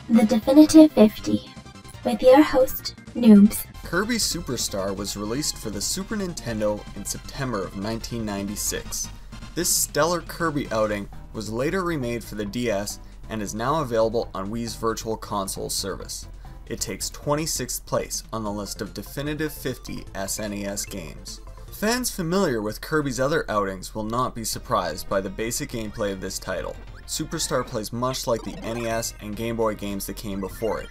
The Definitive 50, with your host, Noobs. Kirby Super Star was released for the Super Nintendo in September of 1996. This stellar Kirby outing was later remade for the DS and is now available on Wii's Virtual Console service. It takes 26th place on the list of Definitive 50 SNES games. Fans familiar with Kirby's other outings will not be surprised by the basic gameplay of this title. Superstar plays much like the NES and Game Boy games that came before it.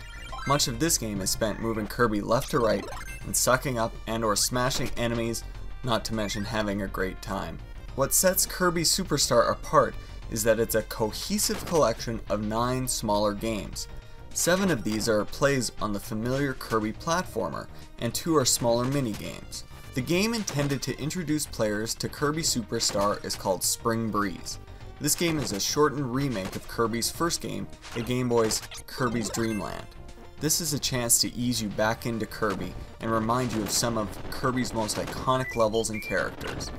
Much of this game is spent moving Kirby left to right and sucking up and/or smashing enemies, not to mention having a great time. What sets Kirby Superstar apart is that it's a cohesive collection of 9 smaller games. 7 of these are plays on the familiar Kirby platformer, and 2 are smaller mini-games. The game intended to introduce players to Kirby Superstar is called Spring Breeze. This game is a shortened remake of Kirby's first game, the Game Boy's Kirby's Dream Land. This is a chance to ease you back into Kirby and remind you of some of Kirby's most iconic levels and characters.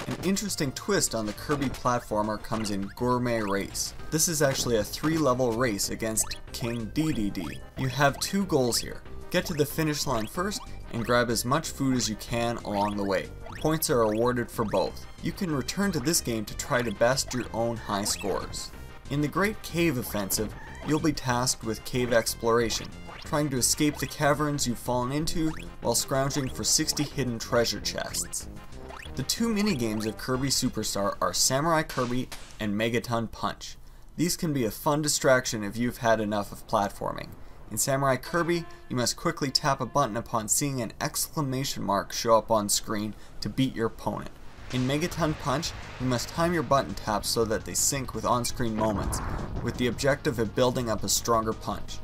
An interesting twist on the Kirby platformer comes in Gourmet Race. This is actually a 3-level race against King Dedede. You have 2 goals here. Get to the finish line first and grab as much food as you can along the way. Points are awarded for both. You can return to this game to try to best your own high scores. In the Great Cave Offensive, you'll be tasked with cave exploration, trying to escape the caverns you've fallen into while scrounging for 60 hidden treasure chests. The 2 minigames of Kirby Superstar are Samurai Kirby and Megaton Punch. These can be a fun distraction if you've had enough of platforming. In Samurai Kirby, you must quickly tap a button upon seeing an exclamation mark show up on screen to beat your opponent. In Megaton Punch, you must time your button taps so that they sync with on-screen moments, with the objective of building up a stronger punch.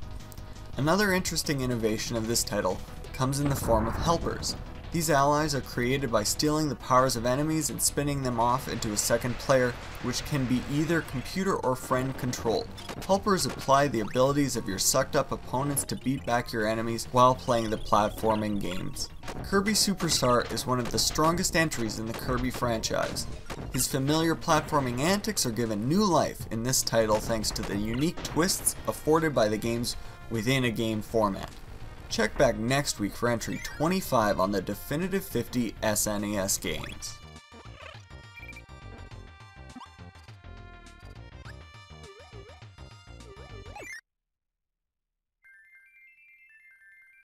Another interesting innovation of this title comes in the form of helpers. These allies are created by stealing the powers of enemies and spinning them off into a second player, which can be either computer or friend controlled. Helpers apply the abilities of your sucked up opponents to beat back your enemies while playing the platforming games. Kirby Superstar is one of the strongest entries in the Kirby franchise. His familiar platforming antics are given new life in this title thanks to the unique twists afforded by the games within a game format. Check back next week for entry 25 on the Definitive 50 SNES games.